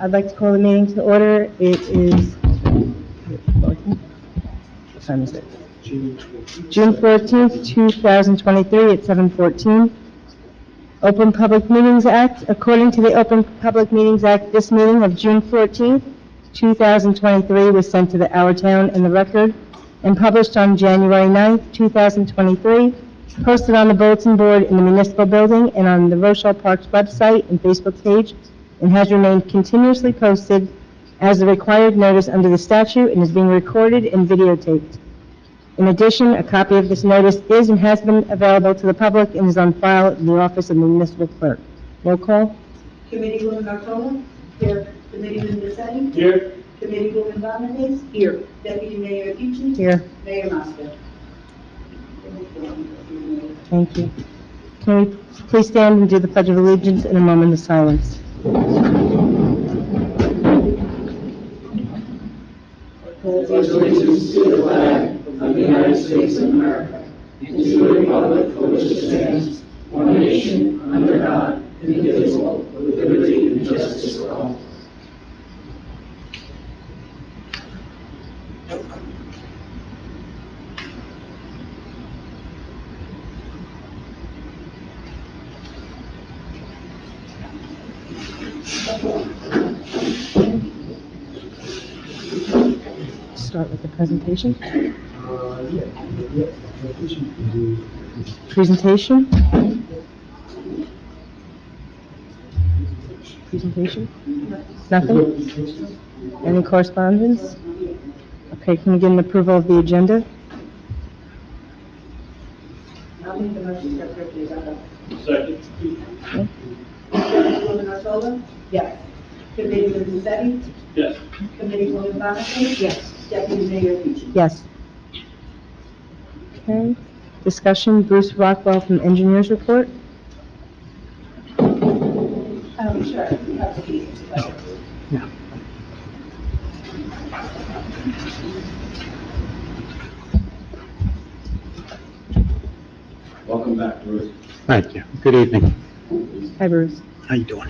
I'd like to call the meeting to order. It is, what time is it? June 14th, 2023 at 7:14. Open Public Meetings Act. According to the Open Public Meetings Act, this meeting of June 14th, 2023 was sent to the Our Town and the Record and published on January 9th, 2023, posted on the bulletin board in the municipal building and on the Rochelle Parks website and Facebook page, and has remained continuously posted as the required notice under the statute and is being recorded and videotaped. In addition, a copy of this notice is and has been available to the public and is on file in the office of the municipal clerk. Roll call. Committeewoman Rochelle. Here. Committeeman Desetti. Here. Committeewoman Bonifaz. Here. Deputy Mayor Tucci. Here. Mayor Mosca. Thank you. Can we please stand and do the Pledge of Allegiance in a moment of silence? Pledge allegiance to the flag of the United States of America and to the republic for which it stands, one nation, under God, indivisible, with liberty and justice for all. Start with the presentation. Presentation? Presentation? Nothing? Any correspondence? Okay, can we get an approval of the agenda? I'll make the motion to approve the agenda. Second. Okay. Committeewoman Rochelle. Yes. Committeeman Desetti. Yes. Committeewoman Bonifaz. Yes. Deputy Mayor Tucci. Yes. Okay, discussion, Bruce Rockwell from Engineers Report. Sure. You have to be. Yeah. Welcome back, Bruce. Thank you. Good evening. Hi, Bruce. How you doing?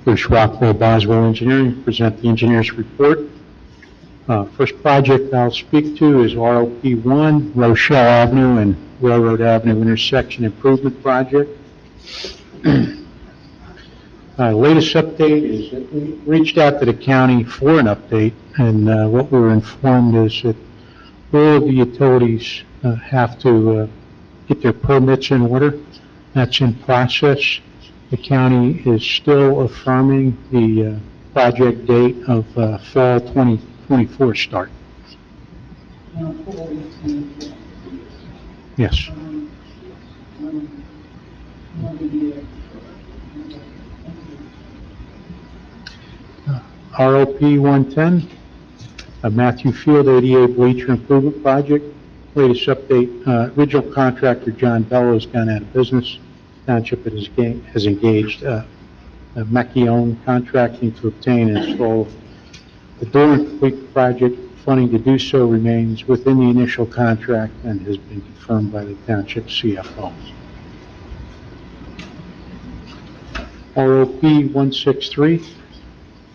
Bruce Rockwell, Boswell Engineering, present the engineer's report. First project I'll speak to is ROP 1, Rochelle Avenue and Railroad Avenue intersection improvement project. Latest update is that we reached out to the county for an update, and what we were informed is that all of the utilities have to get their permits in order. That's in process. The county is still affirming the project date of fall 2024 start. Yes. ROP 110, Matthew Field ADA bleacher improvement project. Latest update, original contractor John Bello has gone out of business. Township has engaged Macchione Contracting to obtain and install the door and complete the project. Funding to do so remains within the initial contract and has been confirmed by the Township CFO. ROP 163,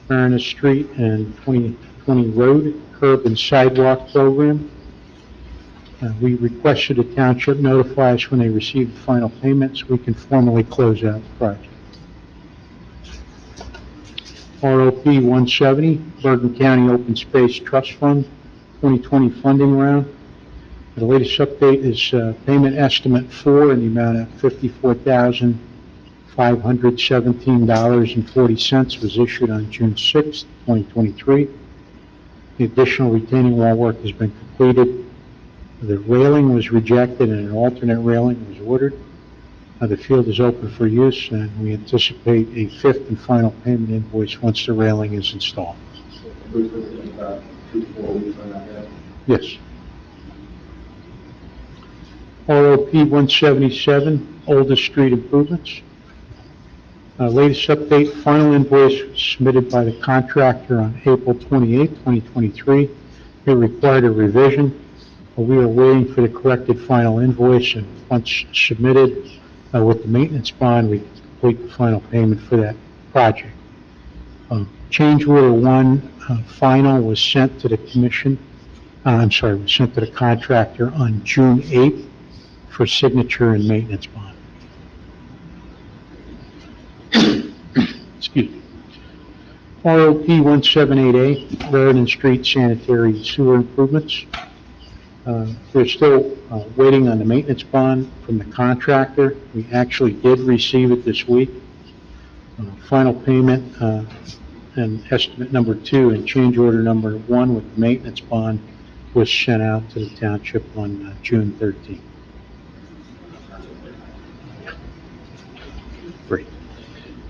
Marinus Street and 2020 Road Curb and Sidewalk Program. We requested the Township notify us when they receive the final payments. We can formally close out the project. ROP 170, Bergen County Open Space Trust Fund, 2020 funding round. The latest update is payment estimate 4 in the amount of $54,517.40 was issued on June 6, 2023. The additional retaining wall work has been completed. The railing was rejected and an alternate railing was ordered. The field is open for use, and we anticipate a fifth and final payment invoice once the railing is installed. Yes. ROP 177, Oldest Street Improvements. Latest update, final invoice was submitted by the contractor on April 28, 2023. It required a revision. We are waiting for the corrected final invoice, and once submitted with the maintenance bond, we complete the final payment for that project. Change order 1 final was sent to the commission, was sent to the contractor on June 8th for signature and maintenance bond. Excuse me. ROP 178A, Raritan Street Sanitary Sewer Improvements. We're still waiting on the maintenance bond from the contractor. We actually did receive it this week. Final payment and estimate number 2 and change order number 1 with the maintenance bond was sent out to the township on June 13th. Great.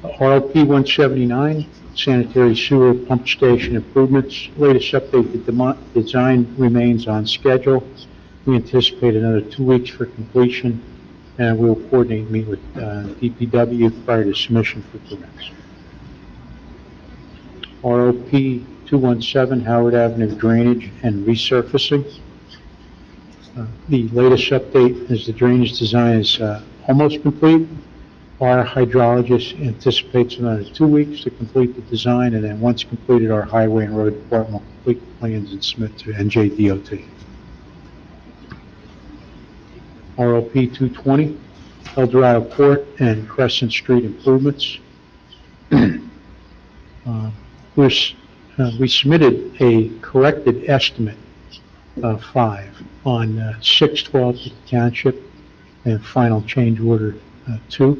RLP 179, sanitary sewer pump station improvements. Latest update, the design remains on schedule. We anticipate another 2 weeks for completion, and we'll coordinate, meet with DPW prior to submission for permits. ROP 217, Howard Avenue drainage and resurfacing. The latest update is the drainage design is almost complete. Our hydrologist anticipates another 2 weeks to complete the design, and then once completed, our highway and road department will complete the plans and submit to NJDOT. ROP 220, El Dorado Court and Crescent Street improvements. We submitted a corrected estimate of 5 on 6/12 to the township and final change order 2,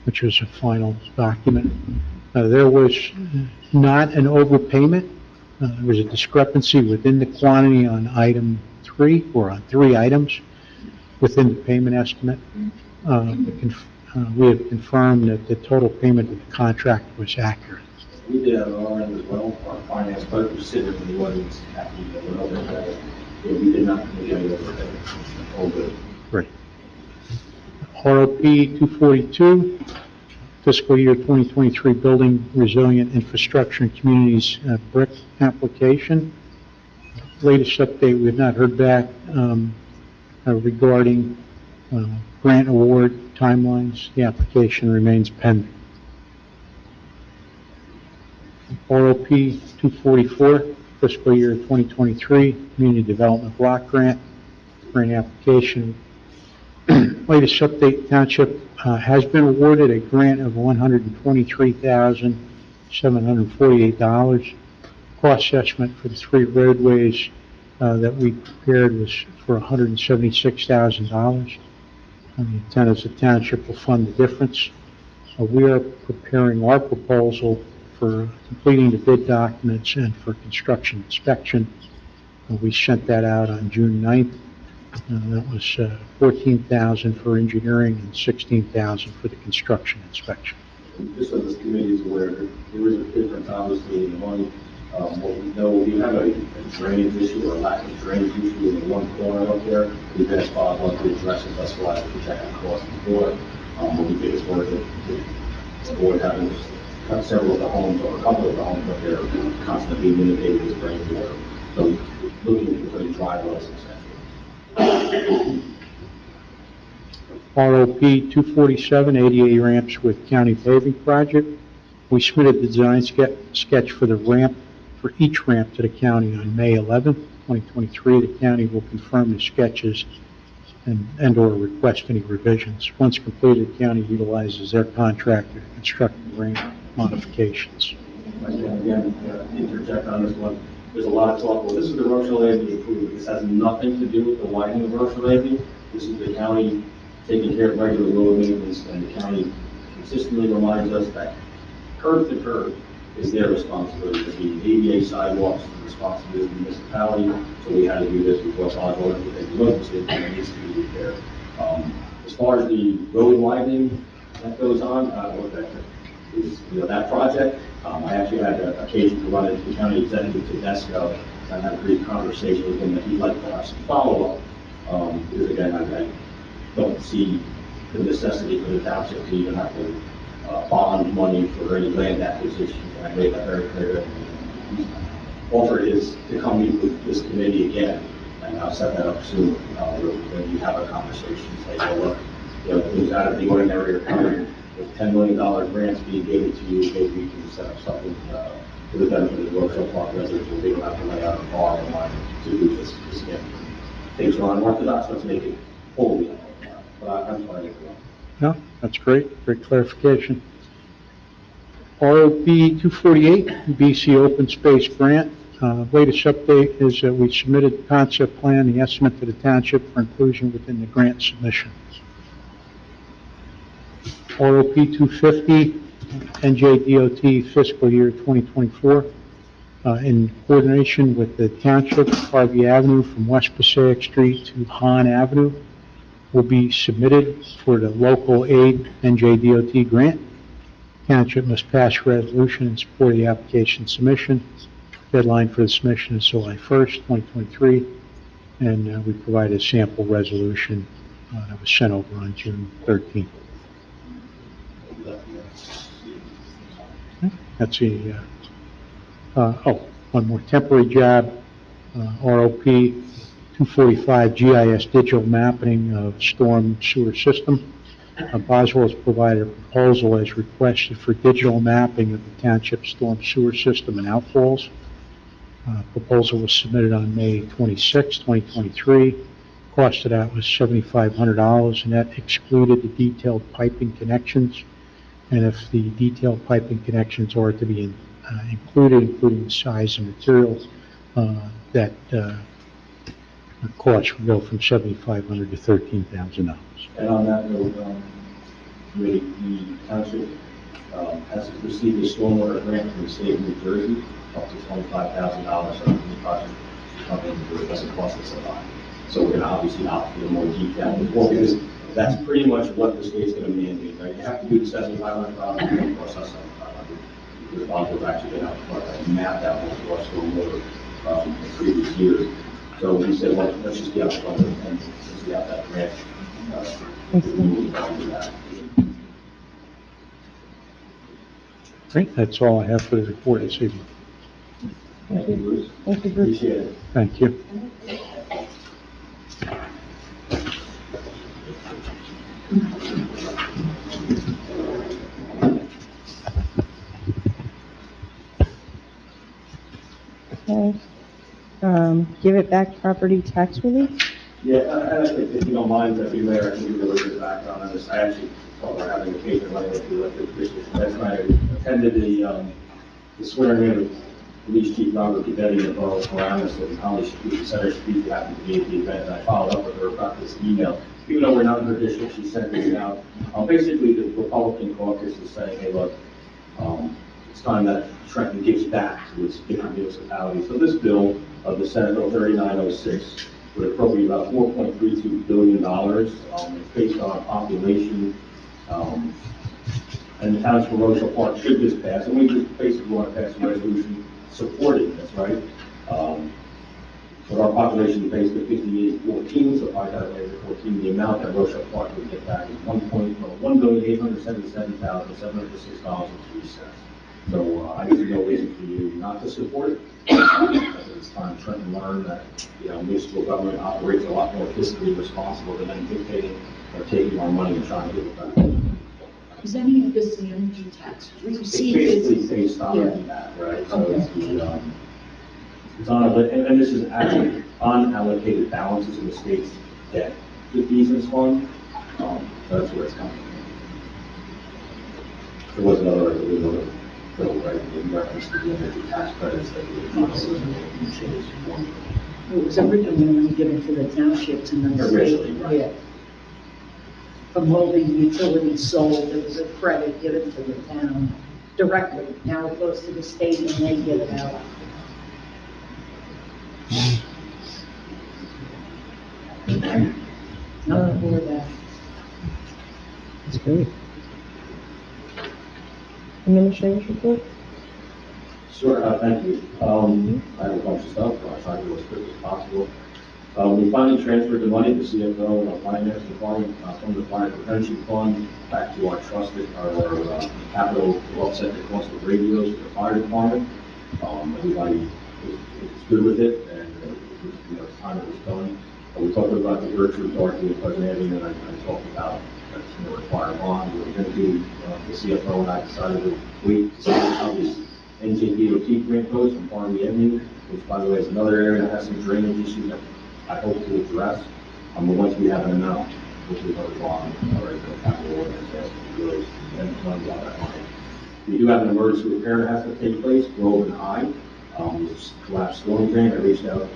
which was a final document. There was not an overpayment. There was a discrepancy within the quantity on item 3, or on 3 items within the payment estimate. We have confirmed that the total payment of the contract was accurate. We did have our end as well. Our finance clerk was sitting in the audience happy that we're over that. We did not commit any overpay. All good. Great. ROP 242, fiscal year 2023 Building Resilient Infrastructure and Communities BRIC application. Latest update, we have not heard back regarding grant award timelines. The application remains pending. ROP 244, fiscal year 2023 Community Development Block Grant application. Latest update, Township has been awarded a grant of $123,748. Cost estimate for the 3 roadways that we prepared was for $176,000. The intent is the township will fund the difference. We are preparing our proposal for completing the bid documents and for construction inspection. We sent that out on June 9th. That was $14,000 for engineering and $16,000 for the construction inspection. Just so this committee is aware, there is a difference obviously in the money. What we know, we have a drainage issue or a lack of drainage issue in the one corner up there. We've asked Bob to address it, that's why we check across the board. But we think it's worth it to avoid having several of the homes or a couple of the homes up there constantly being inundated with rainwater. So looking to put a dry wells essentially. ROP 247, ADA ramps with county paving project. We submitted the design sketch for the ramp, for each ramp to the county on May 11th, 2023. The county will confirm the sketches and or request any revisions. Once completed, the county utilizes their contractor to construct the ramp modifications. Again, interject on this one. There's a lot of talk, well, this is the Rochelle Avenue improvement. This has nothing to do with the widening of Rochelle Avenue. This is the county taking care of regular road maintenance, and the county consistently reminds us that curb to curb is their responsibility. The ADA sidewalks is the responsibility of the municipality, so we had to do this because our road was and it needs to be repaired. As far as the road widening that goes on, that project, I actually had the occasion to run into the county executive Tedesco and had a brief conversation with him that he'd like to have some follow-up. Because again, I don't see the necessity for the township to even have to bond money for any land acquisition. And I made that very clear. Offer is to come meet with this committee again, and I'll set that up soon. When you have a conversation, say, well, look, things out of the ordinary are coming. with $10 million grants being given to you, maybe we can set up something, for the benefit of the Rochelle Park residents, where they don't have to lay out a bar in line to do this campaign. Things are unorthodox, let's make it wholly unorthodox, but I'm fine with it. No, that's great, great clarification. ROP 248, BC Open Space Grant. Latest update is that we submitted the concept plan, the estimate to the township for inclusion within the grant submission. ROP 250, NJDOT fiscal year 2024, in coordination with the township, Harvey Avenue from West Passaic Street to Hahn Avenue will be submitted for the local aid NJDOT grant. Township must pass a resolution in support of the application submission. Deadline for the submission is July 1st, 2023, and we provided a sample resolution that was sent over on June 13th. That's the, one more temporary job, ROP 245 GIS digital mapping of storm sewer system. Boswell has provided a proposal as requested for digital mapping of the township storm sewer system and outfalls. Proposal was submitted on May 26, 2023. Cost of that was $7,500, and that excluded the detailed piping connections. And if the detailed piping connections are to be included, including the size and materials, that cost would go from $7,500 to $13,000. And on that note, the township has received a stormwater grant from the state of New Jersey, up to $25,000 on the project. It doesn't cost us a lot. So we're going to obviously opt for the more detailed report, because that's pretty much what the state's going to mandate, right? You have to do the $7,500, it won't cost us $7,500. Because Boswell's actually been out front and mapped out what our stormwater in previous years. So we said, well, let's just get out front and see out that grant. Great, that's all I have for the report this evening. Thank you, Bruce. Thank you, Bruce. Appreciate it. Thank you. Okay. Give it back property tax relief? Yeah, if you don't mind, if you're there, I can give you a little bit of background on this. I actually thought we were having a case running with the elected officials. Last night, I attended the swearing in of Police Chief Robert Cadetti in the borough of Paramus in Holly Street, Center Street, who happened to be at the event, and I followed up with her about this email. Even though we're not in her district, she sent it out. Basically, the Republican caucus is saying, hey, look, it's time that Trenton gives back to its different municipalities. So this bill of the Senate Bill 3906 would appropriate about $4.32 billion. It's based on population, and the township of Rochelle Park should just pass, and we just basically want to pass a resolution supporting this, right? But our population is based at 5814, so if I got it 14, the amount that Rochelle Park would get back is $1,877,706.03. So I see no reason for you not to support it. It's time Trenton learned that, municipal government operates a lot more fiscally responsible than dictating or taking our money and trying to give it back. Is any of this the energy tax we It's receive? basically based on that, right? So it's the, it's on, and this is actually unallocated balances in the state's debt defeasance fund. So that's where it's coming from. There was another bill, right, in reference to the energy tax credits that we also changed. It was originally only given to the townships and then the Originally, state. right. Yeah. From holding utilities sold, there was a credit given to the town directly. Now it goes to the state and they give it out. Not for that. That's great. Administrator's report? Sure, thank you. I have a bunch of stuff, but I'll try to do as quick as possible. We finally transferred the money to CFO and our finance department from the fire prevention fund back to our trusted, our capital to offset the cost of radios for the fire department. Everybody is good with it, and it's time it was done. We talked about the Gertrude Darky and Pleasant Avenue, and I talked about that's going to require a bond. We're going to do, the CFO and I decided to wait to see how this NJDOT grant goes from Farm Avenue, which by the way is another area that has some drainage issues that I hope to address. But once we have an amount, which is our bond, or the capital ordinance, really, and money out of that money. We do have an emergency repair that has to take place, Grove and High. There's collapsed storm drain. I reached out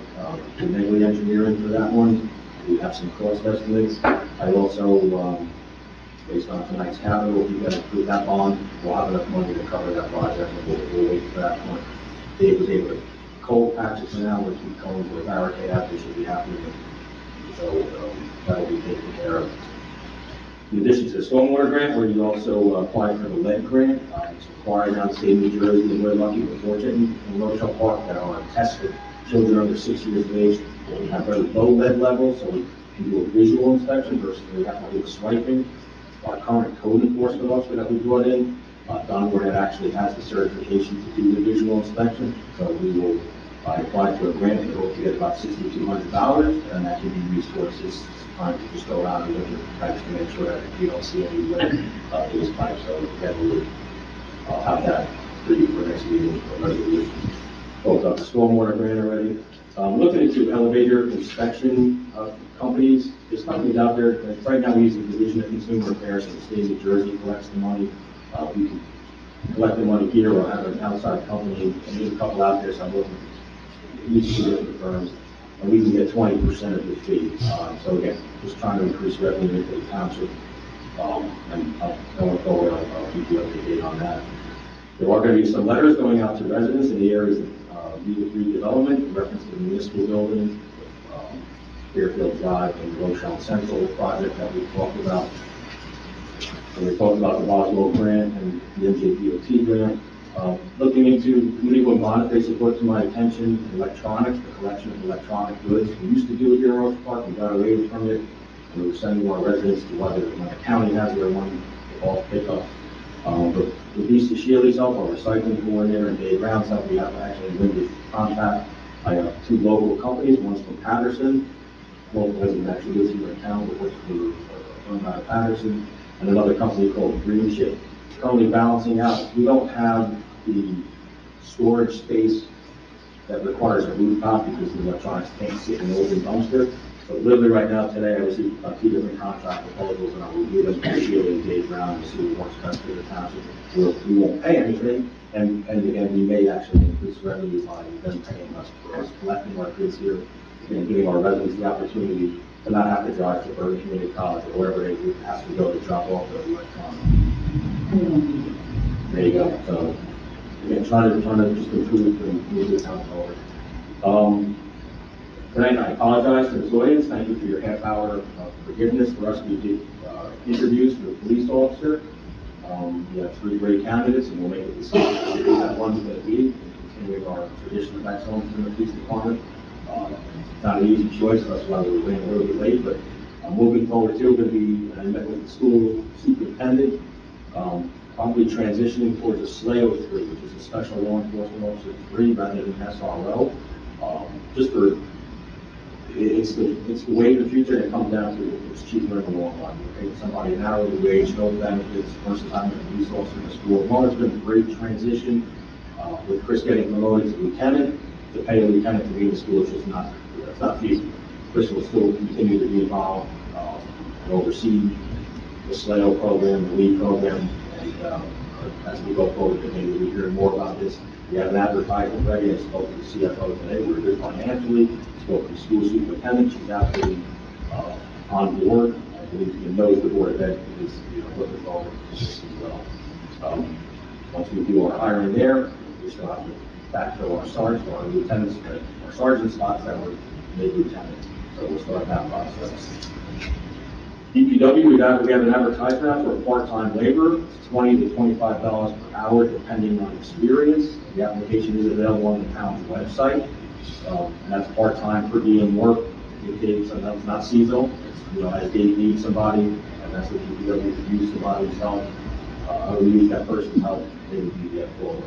to Negley Engineering for that one. We have some cost estimates. I also, based on tonight's capital, if you guys approve that bond, we'll have enough money to cover that project, and we'll wait for that point. Dave was able to cold patch it for now, we'll keep going for a barricade out, they should be happy with it. So that'll be taken care of. In addition to the stormwater grant, where you also apply for the lead grant, it's required now in the state of New Jersey, and we're lucky, we're fortunate in Rochelle Park that our tests for children under 6 years of age have very low lead levels, so we can do a visual inspection versus we have to do a swiping. Our current code enforcement officer that we brought in, Don Burnett actually has the certification to do the visual inspection, so we will apply for a grant and hope to get about $6,200, and that can be used towards this time to just go around and look at the pipes to make sure that we don't see any lead in this pipe. So again, we would have that for you for next meeting for resolution. Both the stormwater grant already. Looking into elevator inspection companies, there's companies out there. Right now, we use the Division of Consumer Affairs in the state of New Jersey collects the money. We can collect the money here or have an outside company, and there's a couple out there, so I'm looking at each of the different firms, and we can get 20% of the fee. So again, just trying to increase revenue for the township, and going forward, I'll keep you up to date on that. There are going to be some letters going out to residents in the areas of needed redevelopment in reference to the municipal building, Fairfield Drive and Rochelle Central project that we talked about. And we talked about the Boswell grant and the NJDOT grant. Looking into legal and monetary brought to my attention electronics, the collection of electronic goods. We used to do it here in Rochelle Park, we got away from it, and we were sending our residents to whether when the county has their one off pickup. But with Lisa Shealy's help, our recycling coordinator, and Dave Brown's help, we have actually limited contact. I have two local companies, one's from Patterson, local resident actually lives here in town, but works for out of Patterson, and another company called Green Chip. Currently balancing out, we don't have the storage space that requires a rooftop because the electronics can't sit in an open dumpster. So literally right now, today, I received two different contract proposals, and I'll review them with Shealy and Dave Brown to see what works best for the township. We won't pay anything, and again, we may actually increase revenue by them paying us for us collecting our goods here, and giving our residents the opportunity to not have to drive to Bergen Community College or wherever they would have to go to drop off their electronics. There you go. So again, trying to just improve and move this town forward. Tonight, I apologize to this audience. Thank you for your half hour of forgiveness. For us, we did interviews for the police officer. We have 3 great candidates, and we'll make a decision on that one's going to be, and continuing our tradition of excellence in the police department. It's not an easy choice, that's why we were waiting a little bit late, but moving forward too, going to be, I met with the school superintendent, probably transitioning towards a SLAO 3, which is a Special Law Enforcement Officer 3 rather than SRO. Just for, it's the way of the future, and it comes down to it's cheaper in the long run. You're paying somebody an hourly wage, no benefits, first time as a police officer in the school. Well, it's been a great transition with Chris getting promoted to lieutenant. To pay a lieutenant to be in the school is just not, it's not feasible. Chris will still continue to be involved and oversee the SLAO program, the LEAD program, and as we go forward, maybe we'll hear more about this. We have an advertisement ready. I spoke to the CFO today. We're good financially. Spoke to the school superintendent. She's absolutely on board. I believe she knows the board of ed is looking forward to this as well. Once we do our hiring there, we still have to backfill our sergeants, our lieutenants, our sergeant spots that were made lieutenant. So we'll start that process. DPW, we have an advertisement out for a part-time labor. It's $20 to $25 per hour, depending on experience. The application is available on the town's website. And that's part-time per diem work. So that's not seasonal. It's, as they need somebody, and that's what DPW could use somebody's help. I would use that person's help. They would be full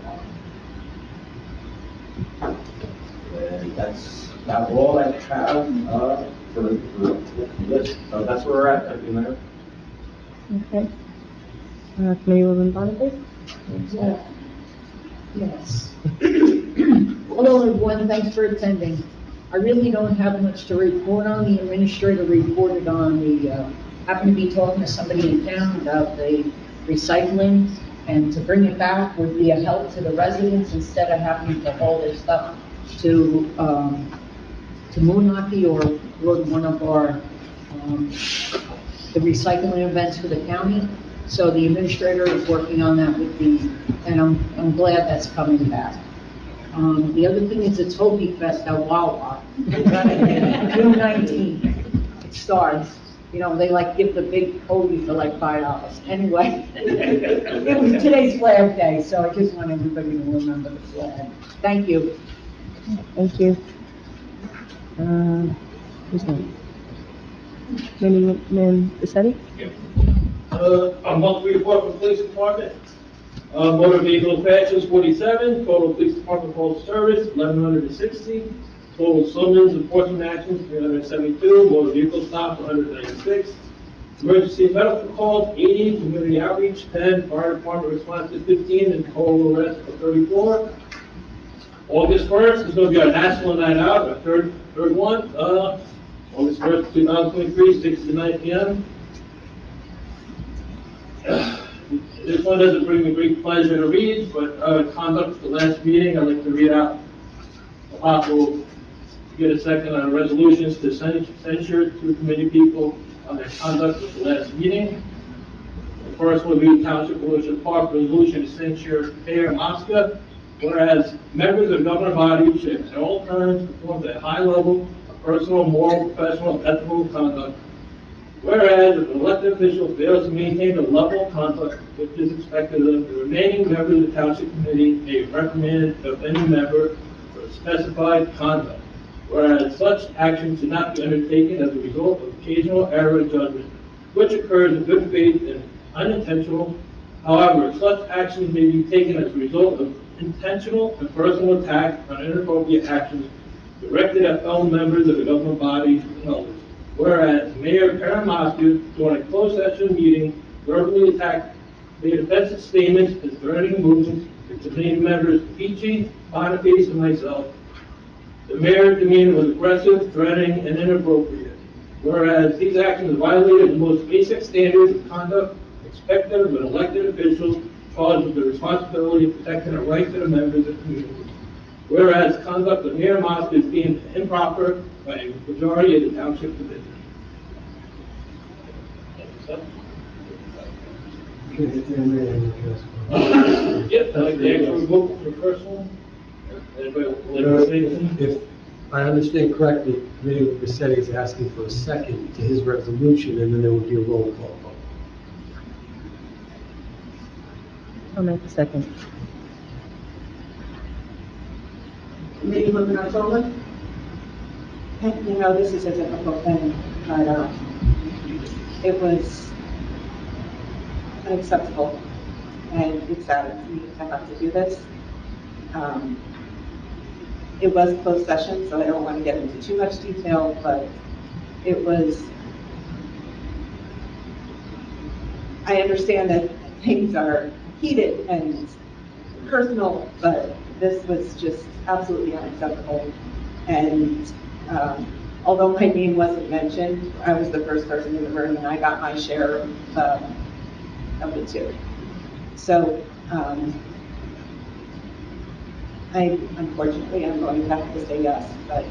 on. And that's about all I have for this. So that's where we're at. Thank you, Mayor. Okay. Committeewoman Bonifay? Yes. Hello, everyone, thanks for attending. I really don't have much to report on. The administrator reported on happened to be talking to somebody in town about the recycling, and to bring it back would be a help to the residents instead of having to haul their stuff to Moonachie or go to one of our, the recycling events for the county. So the administrator is working on that with and I'm glad that's coming back. The other thing is it's Hoagie Fest at Wawa. June 19th, it starts. You know, they like give the big hoagie for like $5. Anyway, it was today's Flag Day, so I just want everybody to remember the flag. Thank you. Thank you. Who's next? Committeewoman Bisetti? A monthly report from the police department. Motor vehicle crashes 47, total police department calls service 1,160, total summons enforcement actions 372, motor vehicle stops 196, emergency medical calls 80, community outreach 10, fire department response to 15, and total arrest of 34. August 1st is going to be our national night out, our third one, August 1st, 2023, 6 to 9 p.m. This one doesn't bring me great pleasure to read, but conduct of the last meeting, I'd like to read out a possible, get a second on resolutions to censure two committee people on their conduct of the last meeting. The first will be Township Rochelle Park resolution to censure Mayor Mosca, whereas members of the governing body should at all times perform at a high level of personal, moral, professional, and ethical conduct. Whereas if an elected official fails to maintain the level of conduct which is expected of the remaining members of the Township Committee may recommend of any member for specified conduct. Whereas such action should not be undertaken as a result of occasional error in judgment, which occurs in good faith and unintentional. However, such actions may be taken as a result of intentional and personal attack on inappropriate actions directed at fellow members of the government body and others. Whereas Mayor Mosca, during a closed session meeting, verbally attacked, made offensive statements and threatening movements to name members Peachy, Boniface, and myself. The mayor's demeanor was aggressive, threatening, and inappropriate. Whereas these actions violated the most basic standards of conduct expected of an elected official charged with the responsibility of protecting the rights of the members of the community. Whereas conduct of Mayor Mosca is deemed improper by a majority of the Township Committee. Yep, I'd like the actual vote for the first one. Anybody like to say anything? If I understand correctly, Committee Bisetti is asking for a second to his resolution, and then there would be a roll call vote. I'll make a second. Committeewoman Otola? You know, this is a difficult thing, but it was unacceptable, and it's sad for me to have to do this. It was closed session, so I don't want to get into too much detail, but it was, I understand that things are heated and personal, but this was just absolutely unacceptable. And although my name wasn't mentioned, I was the first person in the room, and I got my share of it too. So unfortunately, I'm going to have to say yes, but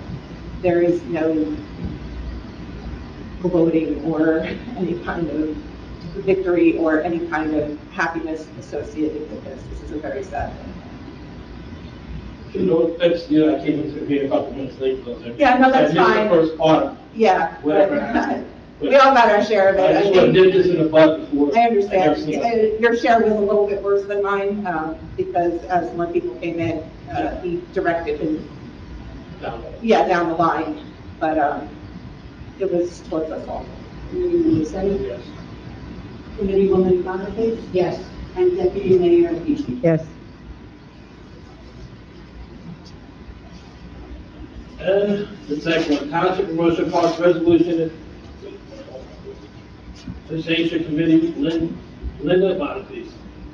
there is no gloating or any kind of victory or any kind of happiness associated with this. This is a very sad thing. You know, that's, you know, I came into the meeting a couple minutes late. Yeah, no, that's I missed fine. the first part. Yeah, Whatever but happened. we all got our share of it. I just want to nip this in the bud before. I never seen it. understand. Your share was a little bit worse than mine, because as more people came in, he directed him, down the line. But, it was towards us all. Committeewoman Bisetti? Yes. Committeewoman Bonifay? Yes. And Deputy Mayor Peachy? Yes. And the second one, Township of Rochelle Park resolution Cessation Committee, Linda Bonifaz.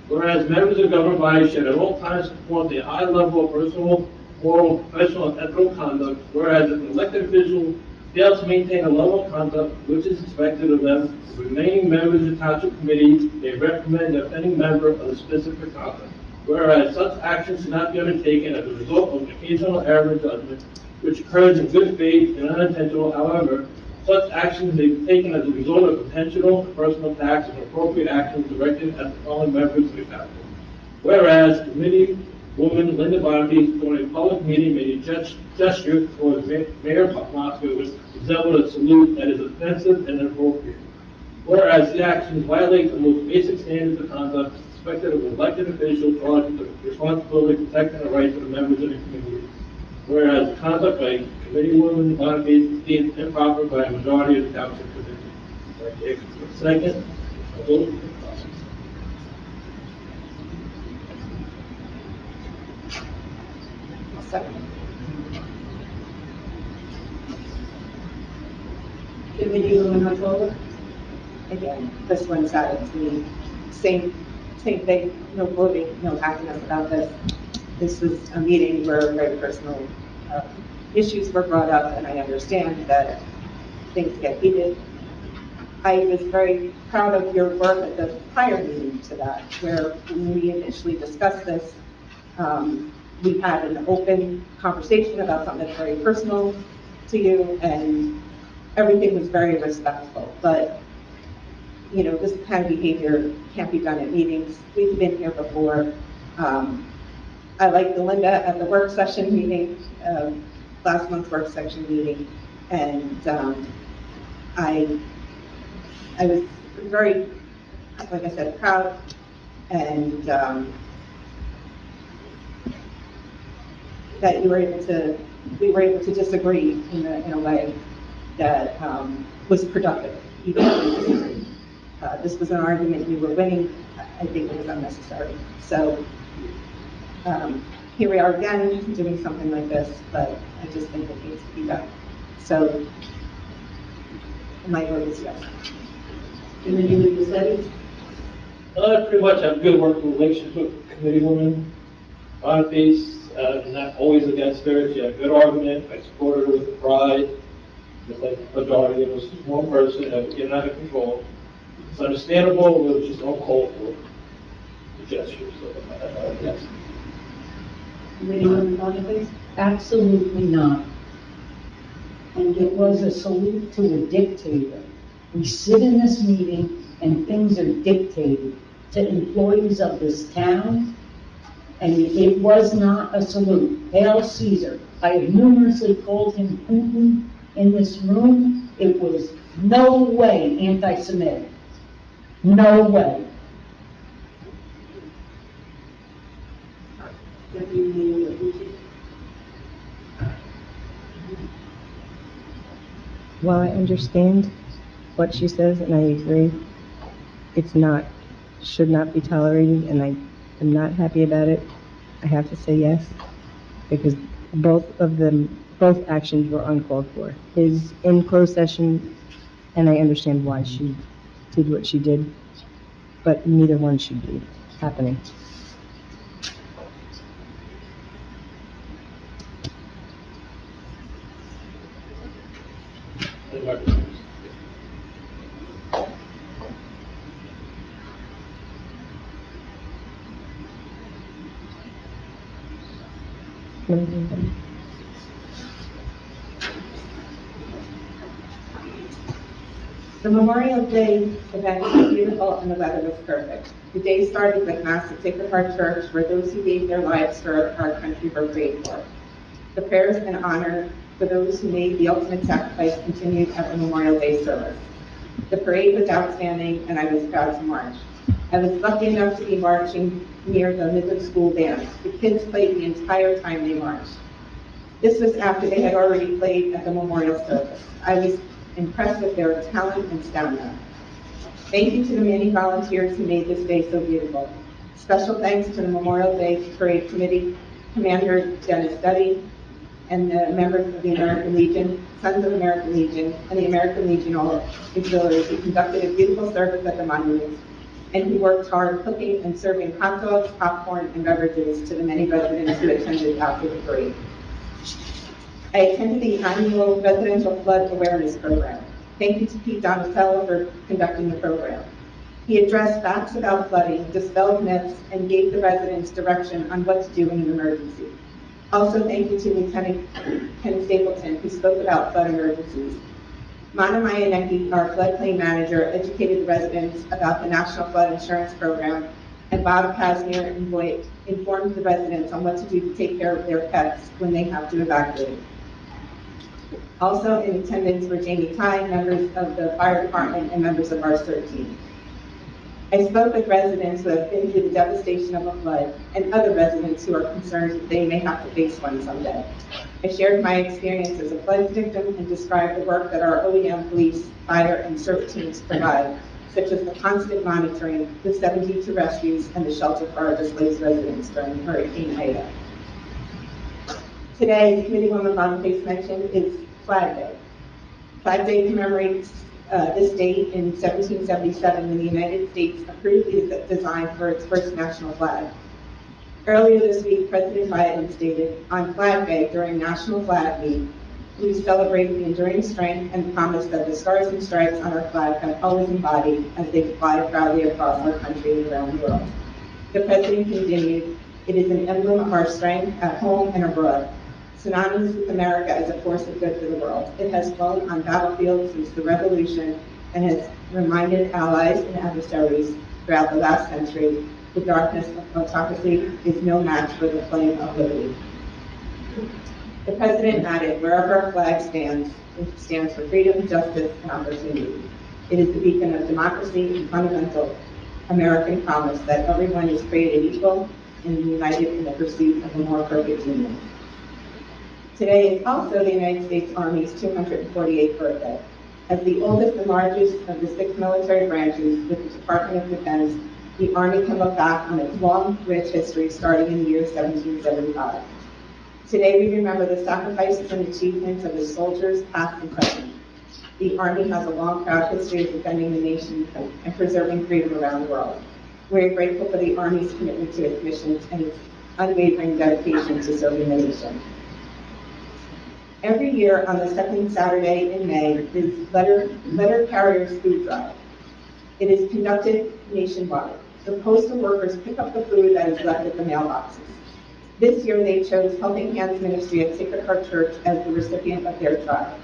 Whereas members of the governing body should at all times support the high level of personal, moral, professional, and ethical conduct, whereas if an elected official fails to maintain a level of conduct which is expected of them, the remaining members of the Township Committee may recommend that any member of the specific conduct. Whereas such actions should not be undertaken as a result of occasional error in judgment, which occurs in good faith and unintentional. However, such actions may be taken as a result of intentional personal attacks and appropriate actions directed at the following members of the council. Whereas Committee Woman Linda Bonifaz during a public meeting made a gesture towards Mayor Moscow which resembled a salute that is offensive and inappropriate. Whereas the actions violate the most basic standards of conduct expected of an elected official charged with the responsibility of protecting the rights of the members of the community. Whereas conduct by Committee Woman Bonifaz is deemed improper by a majority of the Township Committee. Second, a vote. Second. Committeewoman Rochelle? Again, this one sounded to me, same thing, no voting, no happiness about this. This was a meeting where very personal issues were brought up, and I understand that things get heated. I was very proud of your work at the prior meeting to that, where when we initially discussed this, we had an open conversation about something that's very personal to you, and everything was very respectful. But, you know, this kind of behavior can't be done at meetings. We've been here before. I liked the Linda at the work session meeting, last month's work session meeting, and I was very, like I said, proud, and that we were able to disagree in a way that was productive, even if we disagreed. This was an argument we were winning. I think it was unnecessary. So here we are again doing something like this, but I just think it needs to be done. So my vote is yes. Committee Leader Settings? I pretty much have a good working relationship with Committee Woman Bonifaz. Not always against her. She had a good argument. I supported her with pride. Just like the majority of us, one person that was getting out of control. It's understandable, but it's just uncalled for the gesture. So, yes. Committee Woman Bonifaz? Absolutely not. And it was a salute to a dictator. We sit in this meeting and things are dictated to employees of this town, and it was not a salute. Hail Caesar. I have numerously called him Putin in this room. It was no way anti-Semitic. No way. While I understand what she says, and I agree, should not be tolerated, and I am not happy about it, I have to say yes, because both actions were uncalled for. His in closed session, and I understand why she did what she did, but neither one should be happening. The Memorial Day event was beautiful and the weather was perfect. The day started with Mass at Sacred Heart Church, where those who gave their lives for our country were prayed for. The prayers and honor for those who made the ultimate sacrifice continued at the Memorial Day service. The parade was outstanding, and I was proud to march. I was lucky enough to be marching near the Midland School Band. The kids played the entire time they marched. This was after they had already played at the memorial service. I was impressed with their talent and stamina. Thank you to the many volunteers who made this day so beautiful. Special thanks to the Memorial Day Parade Committee, Commander Dennis Duddy, and the members of the American Legion, Sons of American Legion, and the American Legion Auxiliaries who conducted a beautiful service at the monuments, and who worked hard cooking and serving hot dogs, popcorn, and beverages to the many residents who attended after the parade. I attended the annual residential flood awareness program. Thank you to Pete Donatello for conducting the program. He addressed facts about flooding, dispelled myths, and gave the residents direction on what to do in an emergency. Also, thank you to Lieutenant Ken Stapleton, who spoke about flood emergencies. Mana Mayaneki, our floodplain manager, educated the residents about the National Flood Insurance Program, and Bob Kazmir informed the residents on what to do to take care of their pets when they have to evacuate. Also in attendance were Jamie Ty, members of the fire department, and members of our CERT team. I spoke with residents who have been through the devastation of a flood and other residents who are concerned that they may have to face one someday. I shared my experience as a flood victim and described the work that our OEM police, fire, and CERT teams provide, such as the constant monitoring, the 72 rescues, and the shelter for our displaced residents during Hurricane Ida. Today, as Committeewoman Boniface mentioned, is Flag Day. Flag Day commemorates this date in 1777 when the United States approved the design for its first national flag. Earlier this week, President Biden stated, on Flag Day during National Flag Week, we celebrate the enduring strength and promise that the stars and stripes on our flag have always embodied as they fly proudly across our country and around the world. The President continued, it is an emblem of our strength at home and abroad, synonymous with America as a force of good for the world. It has flown on battlefields since the Revolution and has reminded allies and adversaries throughout the last century the darkness of autocracy is no match for the flame of liberty. The President added, wherever our flag stands, it stands for freedom, justice, and opportunity. It is the beacon of democracy and fundamental American promise that everyone is created equal and united in the pursuit of a more perfect union. Today is also the United States Army's 248th birthday. As the oldest and largest of the 6 military branches with the Department of Defense, the Army can look back on its long, rich history starting in the year 1775. Today we remember the sacrifices and achievements of its soldiers, past and present. The Army has a long, proud history of defending the nation and preserving freedom around the world. We are grateful for the Army's commitment to its missions and its unwavering dedication to serving the nation. Every year on the second Saturday in May is Letter Carriers Food Drive. It is conducted nationwide. The postal workers pick up the food that is left at the mailboxes. This year they chose Helping Hands Ministry at Sacred Heart Church as the recipient of their drive.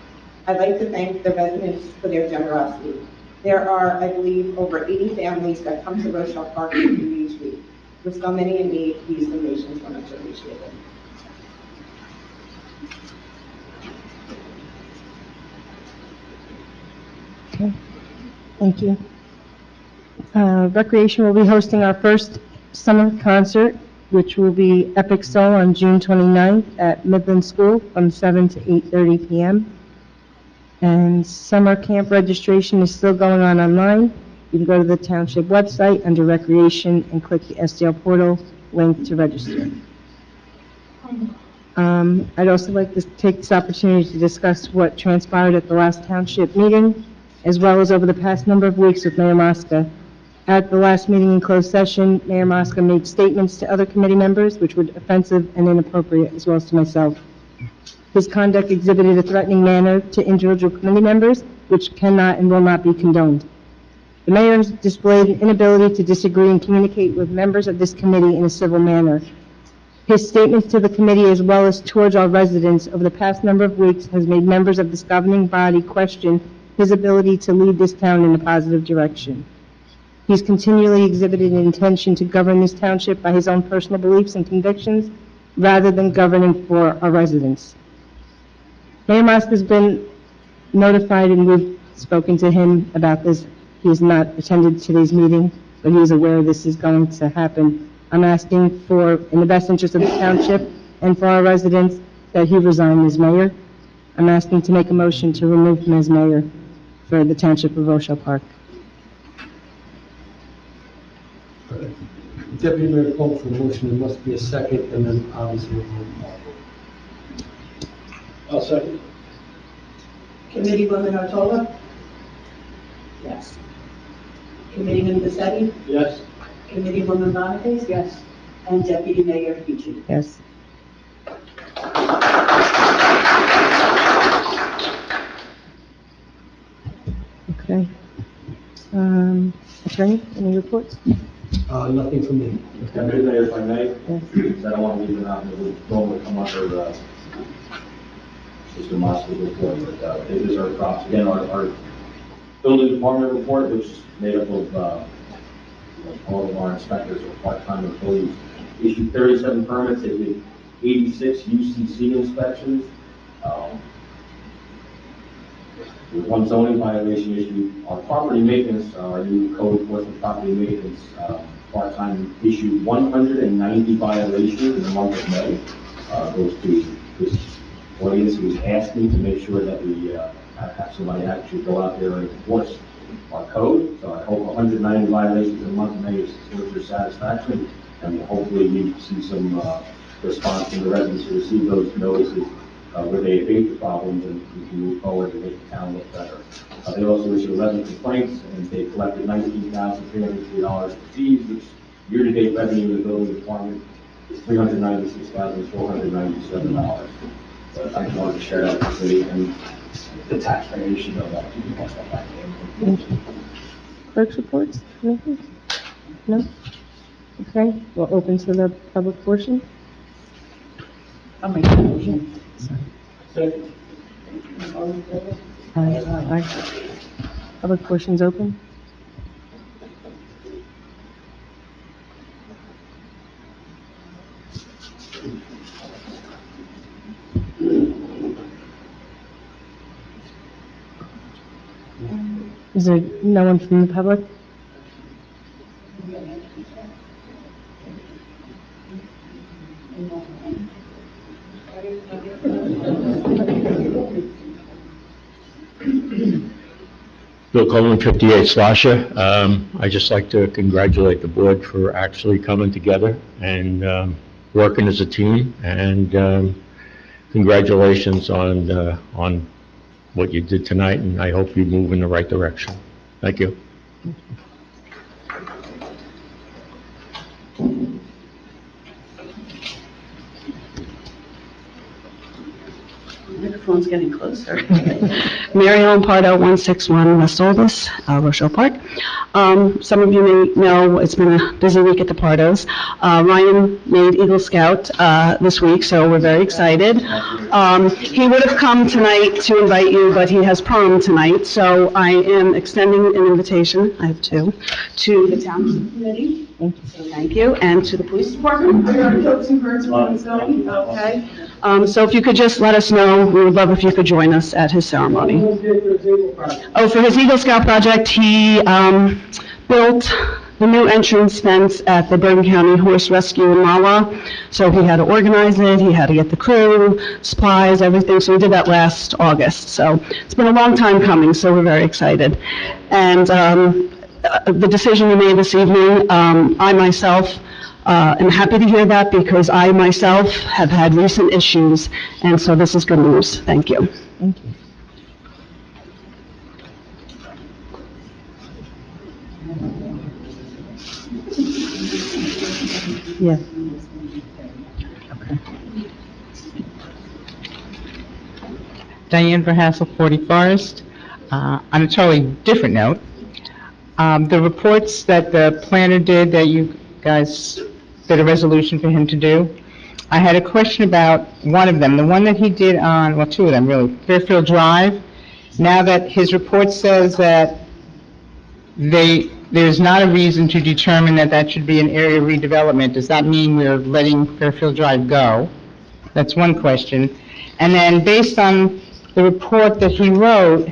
I'd like to thank the residents for their generosity. There are, I believe, over 80 families that come to Rochelle Park for food each week. With so many in need, these donations are much appreciated. Okay, thank you. Recreation will be hosting our first summer concert, which will be Epic Soul on June 29th at Midland School from 7 to 8:30 p.m. And summer camp registration is still going on online. You can go to the Township website under Recreation and click the SDL portal link to register. I'd also like to take this opportunity to discuss what transpired at the last Township meeting, as well as over the past number of weeks with Mayor Mosca. At the last meeting in closed session, Mayor Mosca made statements to other committee members which were offensive and inappropriate, as well as to myself. His conduct exhibited a threatening manner to individual committee members, which cannot and will not be condoned. The mayor has displayed an inability to disagree and communicate with members of this committee in a civil manner. His statements to the committee, as well as towards our residents over the past number of weeks, has made members of this governing body question his ability to lead this town in a positive direction. He's continually exhibited an intention to govern this township by his own personal beliefs and convictions, rather than governing for our residents. Mayor Mosca has been notified, and we've spoken to him about this. He has not attended today's meeting, but he is aware this is going to happen. I'm asking for, in the best interest of the township and for our residents, that he resign as mayor. I'm asking to make a motion to remove him as mayor for the Township of Rochelle Park. Deputy Mayor called for the motion, there must be a second, and then obviously a roll call. I'll second. Committeewoman Otola? Yes. Committeeman Cassetti? Yes. Committeewoman Bonifaz? Yes. And Deputy Mayor Petrie? Yes. Okay. Attorney, any reports? Nothing from me. Deputy Mayor, if I may, Yes. because I don't want to leave it out, it would normally come under Mr. Moss's report, but it is our props. Again, our building department report, which is made up of all of our inspectors or part-time employees, issued 37 permits, they did 86 UCC inspections. With one zoning violation issued. Our property maintenance, our new code enforcement property maintenance, part-time issued 190 violations in the month of May. Goes to this audience who was asking to make sure that we have somebody actually go out there and enforce our code. So I hope 190 violations in the month of May is to your satisfaction, and hopefully we see some response from the residents who receive those notices where they abate the problems and we can move forward and make the town look better. They also issued 11 complaints and they collected $19,303 in fees, which year-to-date revenue in the building department is $396,497. So I just wanted to share that with you and the taxpayers should know that. Thank you. Clerk's reports? Anything? No? Okay, we'll open to the public portion. I'll make the motion. Second. Aye. Public portion's open. Is there no one from the public? Bill Coleman, 58 Slasher. I'd just like to congratulate the board for actually coming together and working as a team, and congratulations on what you did tonight, and I hope you move in the right direction. Thank you. Microphone's getting closer. Mary Ellen Pardo, 161 West Aldous, Rochelle Park. Some of you may know it's been a busy week at the Pardos. Ryan made Eagle Scout this week, so we're very excited. He would have come tonight to invite you, but he has prom tonight, so I am extending an invitation, I have two, to the Township Committee. So thank you, and to the Police Department. I already told some birds when I was going, okay? So if you could just let us know, we would love if you could join us at his ceremony. Oh, for his Eagle Scout project, he built the new entrance fence at the Bergen County Horse Rescue in Mawa. So he had to organize it, he had to get the crew, supplies, everything. So we did that last August. So it's been a long time coming, so we're very excited. And the decision you made this evening, I myself am happy to hear that because I myself have had recent issues, and so this is good news. Thank you. Thank you. Yeah. Okay. Diane Verhassel, 40 Forest. On a totally different note, the reports that the planner did, that you guys did a resolution for him to do, I had a question about one of them, the one that he did on, well, two of them really, Fairfield Drive. Now that his report says that there's not a reason to determine that that should be an area redevelopment, does that mean we're letting Fairfield Drive go? That's one question. And then based on the report that he wrote,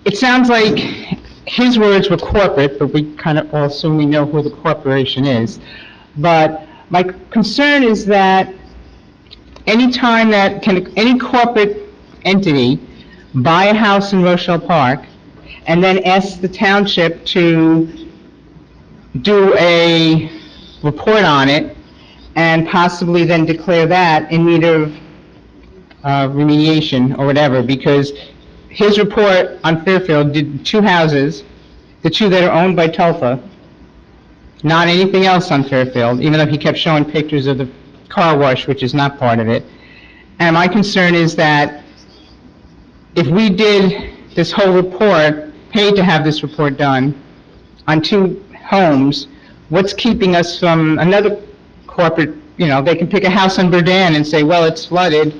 it sounds like his words were corporate, but we kind of all assume we know who the corporation is. But my concern is that any corporate entity buy a house in Rochelle Park and then ask the township to do a report on it and possibly then declare that in need of remediation or whatever, because his report on Fairfield did 2 houses, the 2 that are owned by Tulsa, not anything else on Fairfield, even though he kept showing pictures of the car wash, which is not part of it. And my concern is that if we did this whole report, paid to have this report done on 2 homes, what's keeping us from another corporate, they can pick a house on Berdan and say, well, it's flooded,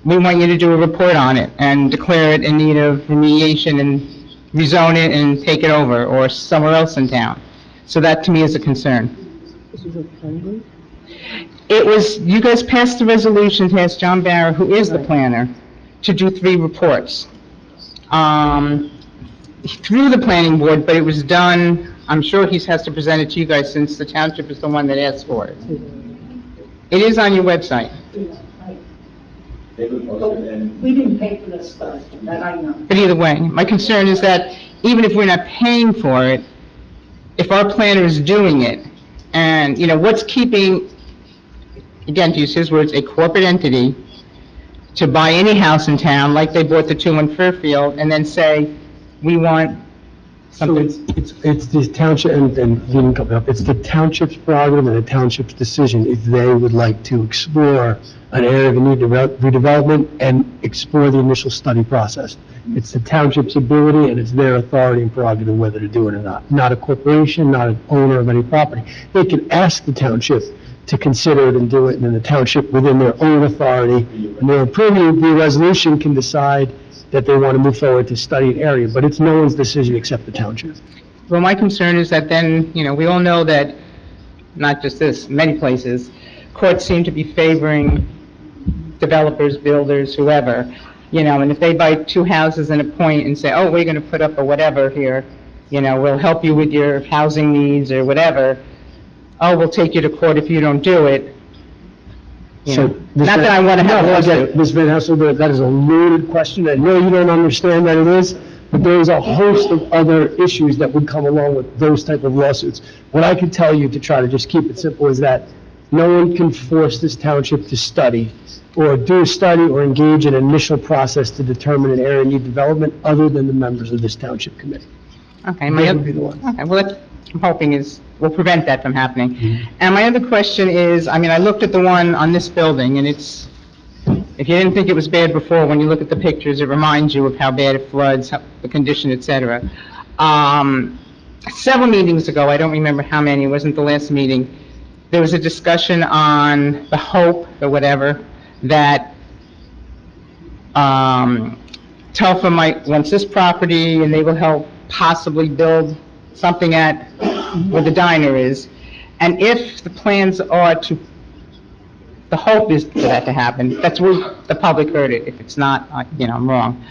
we want you to do a report on it and declare it in need of remediation and rezone it and take it over, or somewhere else in town. So that to me is a concern. It was, you guys passed the resolution to ask John Barrow, who is the planner, to do 3 reports. Through the planning board, but it was done, I'm sure he has to present it to you guys since the township is the one that asked for it. It is on your website. They would post it, and We didn't pay for this stuff, that I know. But either way, my concern is that even if we're not paying for it, if our planner is doing it, and, what's keeping, again, to use his words, a corporate entity to buy any house in town, like they bought the 2 in Fairfield, and then say, we want So something. it's the township, and you didn't come up, it's the township's prerogative and the township's decision if they would like to explore an area of need redevelopment and explore the initial study process. It's the township's ability and it's their authority and prerogative whether to do it or not a corporation, not an owner of any property. They can ask the township to consider it and do it, and then the township, within their own authority, and their approving the resolution, can decide that they want to move forward to study an area, but it's no one's decision except the township. Well, my concern is that then, we all know that, not just this, many places, courts seem to be favoring developers, builders, whoever, and if they buy 2 houses in a point and say, oh, we're going to put up a whatever here, we'll help you with your housing needs or whatever, oh, we'll take you to court if you don't do it. So, Not that I want to have a No, I get lawsuit. it. Ms. Van Hasselberg, that is a loaded question. I know you don't understand that it is, but there is a host of other issues that would come along with those type of lawsuits. What I can tell you, to try to just keep it simple, is that no one can force this township to study or do a study or engage in an initial process to determine an area need development other than the members of this township committee. Okay, They would be the ones. okay, well, that's, I'm hoping will prevent that from happening. Mm-hmm. And my other question is, I looked at the one on this building, and it's, if you didn't think it was bad before, when you look at the pictures, it reminds you of how bad it floods, the condition, et cetera. Several meetings ago, I don't remember how many, it wasn't the last meeting, there was a discussion on the hope, or whatever, that Telfa wants this property, and they will help possibly build something at where the diner is. And if the plans are to, the hope is for that to happen, that's where the public heard it, if it's not, I'm wrong,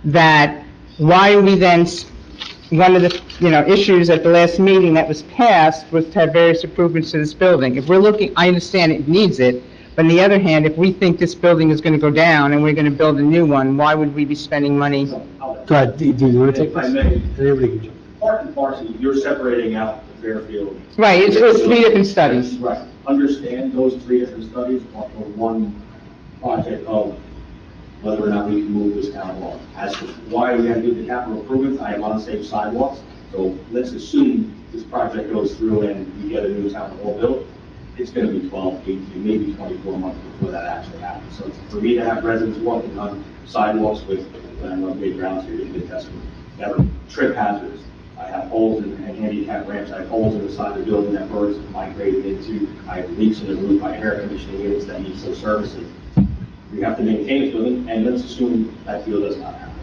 that why are we then, one of the, issues at the last meeting that was passed was to have various improvements to this building. If we're looking, I understand it needs it, but on the other hand, if we think this building is going to go down and we're going to build a new one, why would we be spending money? Go ahead, do you want to take If I this? may, Everybody can jump. part and parcel, you're separating out the Fairfield. Right, it's 3 different studies. Right. Understand those 3 different studies are for one project of whether or not we can move this town along. As to why we have to do the capital improvements, I want to save sidewalks. So let's assume this project goes through and we get a new town hall built. It's going to be 12, 18, maybe 24 months before that actually happens. So for me to have residents walking on sidewalks with, when I'm on big grounds here, you can attest to it, that are trip hazards. I have holes in handicap ramps, I have holes in the side of the building that birds have migrated into, I have leaks in the roof, I have air conditioning units that need some servicing. We have to maintain this building, and let's assume that deal does not happen.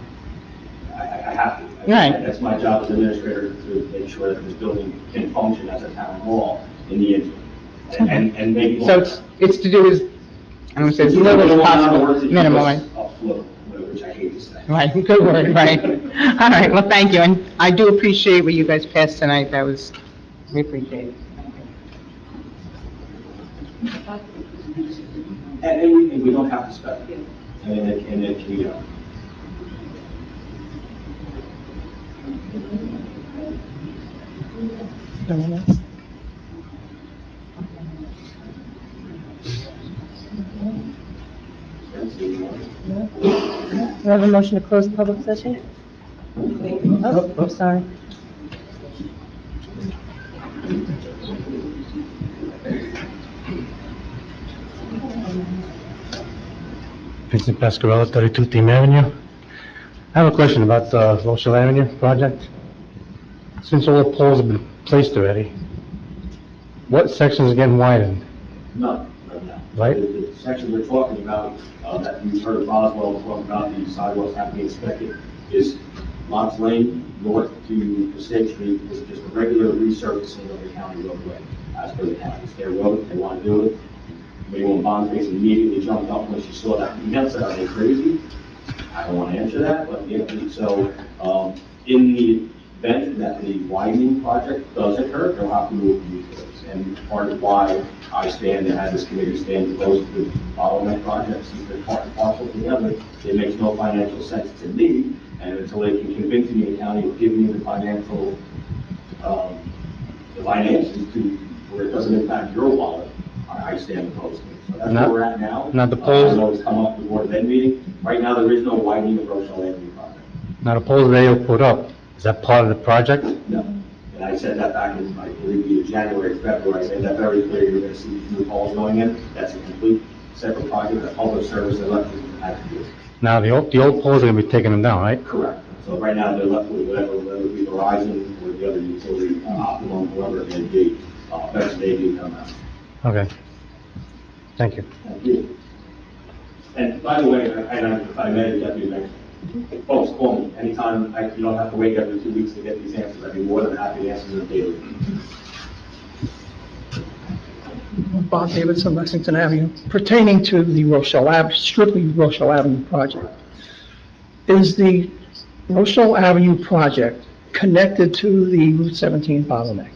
I have to. Right. That's my job as administrator, to make sure that this building can function as a town hall in the interim. And maybe. So it's to do with, I'm going to say, as little as possible, minimal, right? Afloat, which I hate to say. Right, good word, right. All right, well, thank you, and I do appreciate what you guys passed tonight, we appreciate it. And we don't have to spend it. And it can go. seeing one. Do I have a motion to close the public session? Oh, I'm sorry. Vincent Pasquarello, 32 Team Avenue. I have a question about the Rochelle Avenue project. Since all the poles have been placed already, what sections are getting widened? No. Right. The section we're talking about, that you heard Boswell talk about, the sidewalks have to be inspected, is Lots Lane north to the State Street, is just a regular resurfacing of the county roadway, as per the county. It's their road, they want to do it. Mayor Bond basically immediately jumped up when she saw that. He said, "Are they crazy?" I don't want to answer that, but yeah, so, in the event that the widening project does occur, they'll have to move the utilities. And part of why I stand and have this committee stand opposed to the bottleneck project, since they're part and parcel together, it makes no financial sense to me. And until they can convince me the county of giving me the financial, the finances to, where it doesn't impact your wallet, I stand opposed to it. So that's where we're at now. Now the poles- I know it's come up at the Board of Ed meeting. Right now, there is no widening of Rochelle Avenue project. Now the poles they will put up, is that part of the project? No. And I said that back in, I believe, either January, February. I made that very clear. You're going to see these new poles going in. That's a complete separate project that Public Service and Electric had to do. Now the old poles are gonna be taking them down, right? Correct. So right now, they're left with whatever, whether it be Verizon or the other utility, Optimum, whoever it may be, best they do come out. Okay. Thank you. Thank you. And by the way, and if I may, Deputy Mayor, folks, call me anytime. You don't have to wait every 2 weeks to get these answers. I'd be more than happy to answer them daily. Bob Davidson, Lexington Avenue, pertaining to the Rochelle Ave, strictly Rochelle Avenue project. Is the Rochelle Avenue project connected to the Route 17 bottleneck?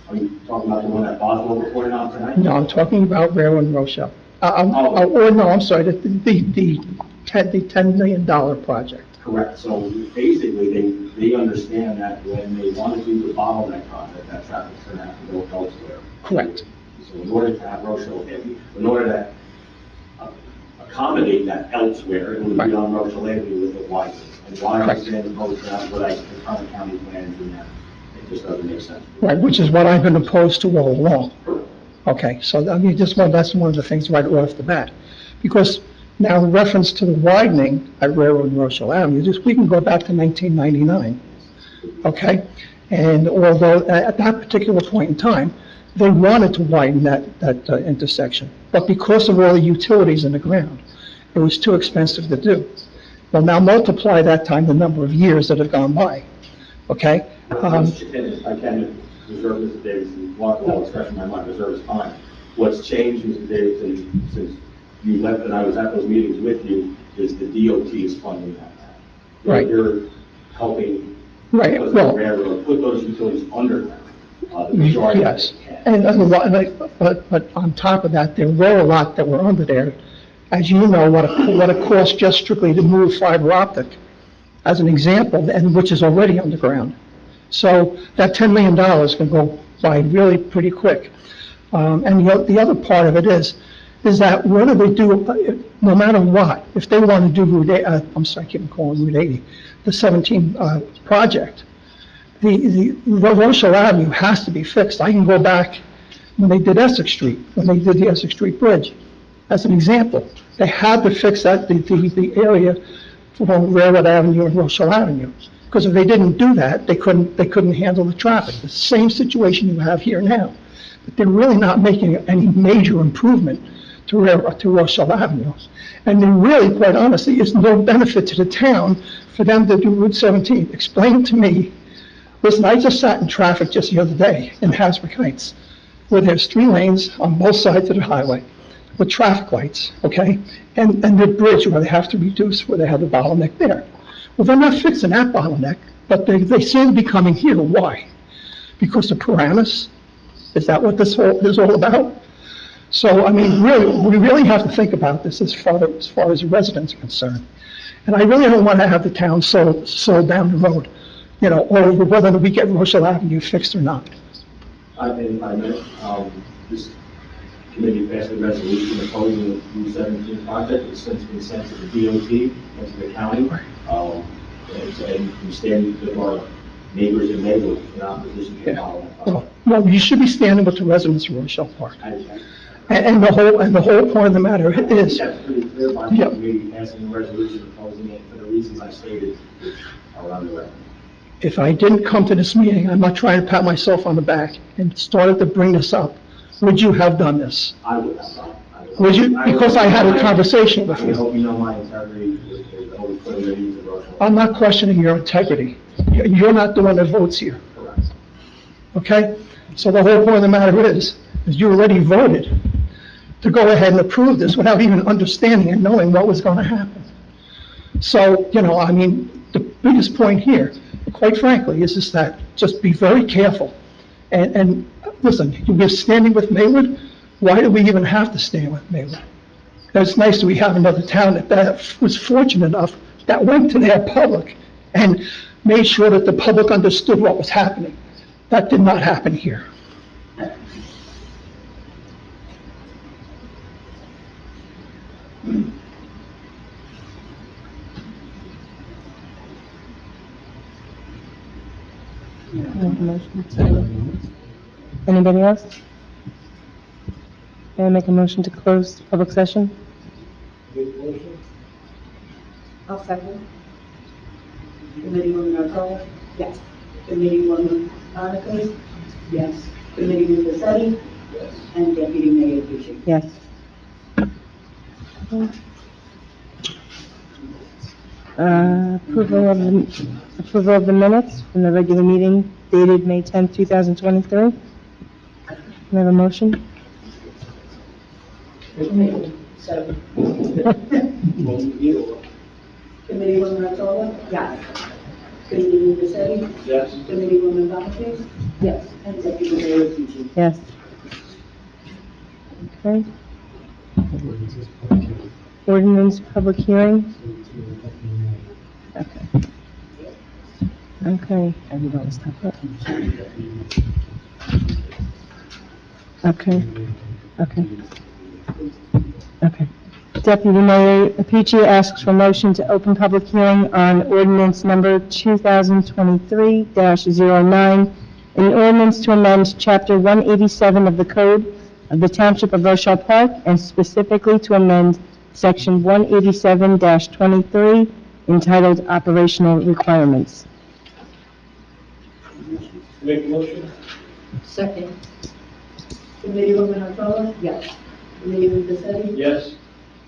Are you talking about the one that Boswell reported on tonight? No, I'm talking about Railroad and Rochelle. I'm sorry, the $10 million project. Correct. So basically, they understand that when they want to do the bottleneck project, that traffic's going to have to go elsewhere. Correct. So in order to have Rochelle, in order to accommodate that elsewhere, it would be on Rochelle Avenue with the widening. And why I Correct. stand opposed to that, what I, the current county plans do now, it just doesn't make sense. Right, which is what I've been opposed to all along. Okay, so I mean, that's one of the things right off the bat. Because now in reference to the widening at Railroad and Rochelle Avenue, we can go back to 1999. Okay? And although at that particular point in time, they wanted to widen that intersection. But because of all the utilities in the ground, it was too expensive to do. Well, now multiply that time the number of years that have gone by. Okay? I can reserve Mr. Davidson, while expressing my mind, reserve his time. What's changed, Mr. Davidson, since you left and I was at those meetings with you, is the DOT is funding that. Right. You're helping, Right, because of well- the railroad, put those utilities underground. The majority of Yes, it can. but on top of that, there were a lot that were under there. As you know, what it costs just strictly to move fiber optic, as an example, and which is already underground. So that $10 million can go by really pretty quick. And the other part of it is that whether they do, no matter what, if they want to do I keep calling Route 80, the 17 project, the Rochelle Avenue has to be fixed. I can go back when they did Essex Street, when they did the Essex Street Bridge, as an example. They had to fix that, the area from Railroad Avenue and Rochelle Avenue. Because if they didn't do that, they couldn't handle the traffic. The same situation you have here now. But they're really not making any major improvement to Rochelle Avenue. And there really, quite honestly, is no benefit to the town for them to do Route 17. Explain to me. Listen, I just sat in traffic just the other day in Hasbrook Heights, where there's 3 lanes on both sides of the highway with traffic lights, okay? And the bridge where they have to reduce, where they have the bottleneck there. Well, they're not fixing that bottleneck, but they seem to be coming here. Why? Because of Paramus? Is that what this is all about? So, I mean, really, we really have to think about this as far as residents are concerned. And I really don't want to have the town sold down the road, over whether we get Rochelle Avenue fixed or not. I may, just committee passed a resolution opposing the Route 17 project. It's since been sent to the DOT and to the county. And we stand with our neighbors and neighbors in opposition to the following. Well, you should be standing with the residents of Rochelle Park. I- And the whole point of the matter is, That's pretty clear by the Yep. committee passing a resolution opposing it for the reasons I stated, which are on the record. if I didn't come to this meeting, I'm not trying to pat myself on the back, and started to bring this up, would you have done this? I would have done. Would you, because I had a conversation with I you. hope you know my integrity is always put in the needs of Rochelle. I'm not questioning your integrity. You're not the one that votes here, Correct. okay? So the whole point of the matter is you already voted to go ahead and approve this without even understanding and knowing what was going to happen. So, I mean, the biggest point here, quite frankly, is just that, just be very careful. And listen, we're standing with Maywood. Why do we even have to stand with Maywood? It's nice that we have another town that was fortunate enough that went to their public and made sure that the public understood what was happening. That did not happen here. Anybody else? May I make a motion to close public session? I'll second. Committeewoman Rochelle? Yes. Committeewoman Monaco? Yes. Committeeman Paczetti? Yes. And Deputy Mayor Petrie? Yes. Approval of the minutes from the regular meeting dated May 10th, 2023. Can I have a motion? Second. Committeewoman Rochelle? Yes. Committeeman Paczetti? Yes. Committeewoman Monaco? Yes. And Deputy Mayor Petrie? Yes. Okay. Ordinance public hearing? Okay. Okay, everybody stop it. Okay, okay. Okay. Deputy Mayor Petrie asks for motion to open public hearing on ordinance number 2023-09, an ordinance to amend Chapter 187 of the Code of the Township of Rochelle Park, and specifically to amend Section 187-23, entitled Operational Requirements. Make a motion? Second. Committeewoman Rochelle? Yes. Committeeman Paczetti? Yes.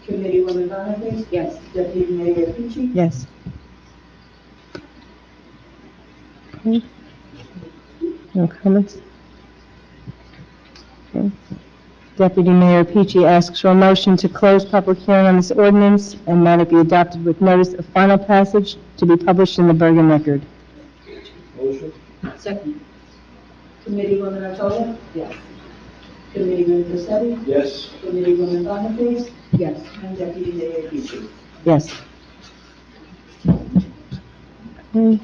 Committeewoman Monaco? Yes. Deputy Mayor Petrie? Yes. Okay. No comments? Okay. Deputy Mayor Petrie asks for a motion to close public hearing on this ordinance and that it be adopted with notice of final passage to be published in the Bergen Record. Motion? Second. Committeewoman Rochelle? Yes. Committeeman Paczetti? Yes. Committeewoman Monaco? Yes. And Deputy Mayor Petrie? Yes. Okay.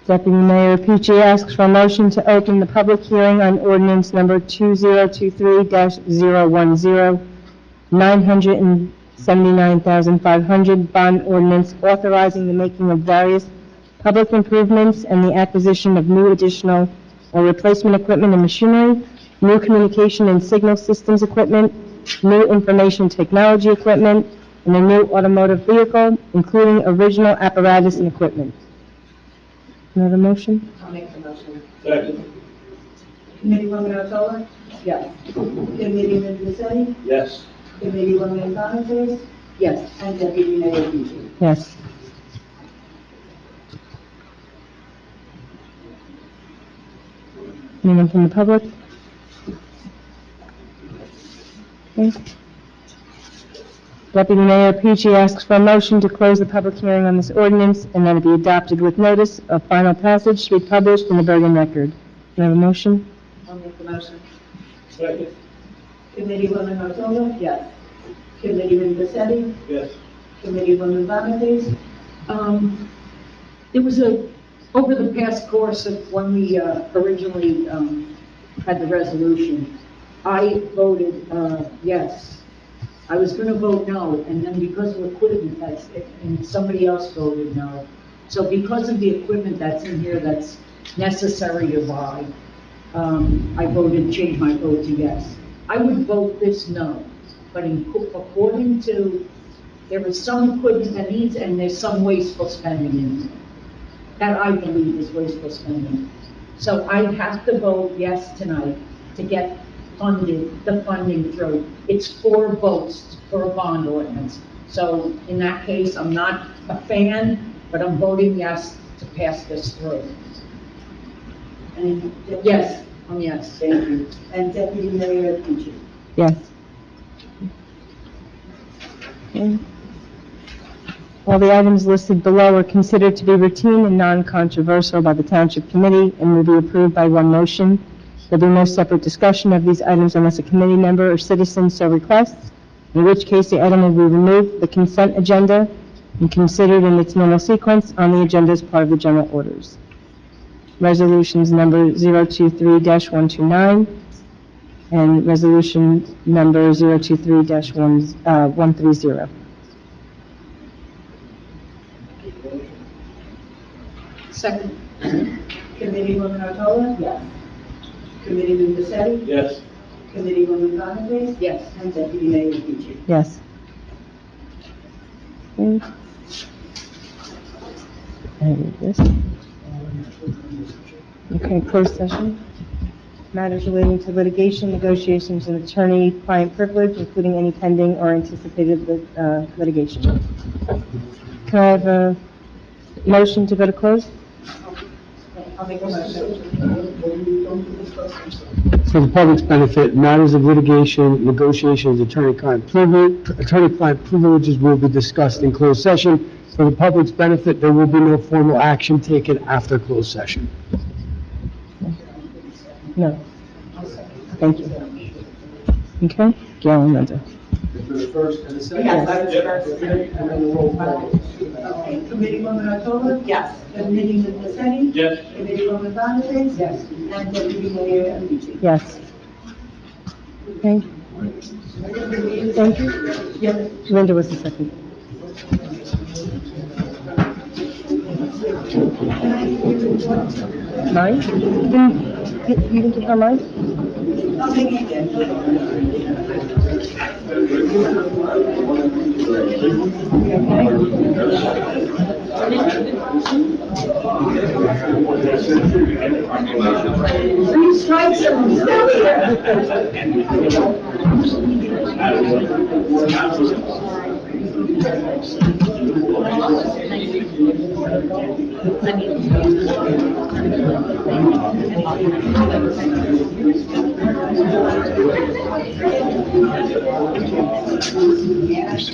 Deputy Mayor Petrie asks for a motion to open the public hearing on ordinance number 2023-010, 979,500 bond ordinance authorizing the making of various public improvements and the acquisition of new additional or replacement equipment and machinery, new communication and signal systems equipment, new information technology equipment, and a new automotive vehicle, including original apparatus and equipment. Can I have a motion? I'll make the motion. Second? Committeewoman Rochelle? Yes. Committeeman Paczetti? Yes. Committeewoman Monaco? Yes. And Deputy Mayor Petrie? Yes. Anyone from the public? Okay. Deputy Mayor Petrie asks for a motion to close the public hearing on this ordinance and that it be adopted with notice of final passage to be published in the Bergen Record. Can I have a motion? I'll make the motion. Second? Committeewoman Rochelle? Yes. Committeeman Paczetti? Yes. Committeewoman Monaco? There was over the past course of when we originally had the resolution, I voted, yes. I was gonna vote no, and then because of equipment that's, and somebody else voted no. So because of the equipment that's in here that's necessary to buy, I voted, changed my vote to yes. I would vote this no, but according to, there is some equipment that needs, and there's some wasteful spending in here. That I believe is wasteful spending. So I have to vote yes tonight to get the funding through. It's 4 votes for a bond ordinance. So in that case, I'm not a fan, but I'm voting yes to pass this through. And Yes, yes. Thank you. And Deputy Mayor Pucci. Yes. Okay. All the items listed below are considered to be routine and non-controversial by the Township Committee and will be approved by one motion. There'll be no separate discussion of these items unless a committee member or citizen so requests, in which case the item will be removed from the consent agenda and considered in its normal sequence on the agenda as part of the general orders. Resolutions number 023-129 and resolution number 023-130. Second. Committeewoman Otola? Yes. Committeeman Pacietti? Yes. Committeewoman Bonifaz? Yes. And Deputy Mayor Pucci. Yes. Okay. And this. Okay, closed session. Matters relating to litigation, negotiations, and attorney-client privilege, including any pending or anticipated litigation. Can I have a motion to go to close? I'll make a motion. For the public's benefit, matters of litigation, negotiations, attorney-client privileges will be discussed in closed session. For the public's benefit, there will be no formal action taken after closed session. No. Thank you. Okay, Gail and Linda. Yes, I was first. Okay, Committeewoman Otola? Yes. Committeeman Pacietti? Yes. Committeewoman Bonifaz? Yes. And Deputy Mayor Pucci. Yes. Okay, thank you. Yes. Linda was the second. Mine? You didn't get on mine? I'll make it again. Three strikes and I'm still here. Yes.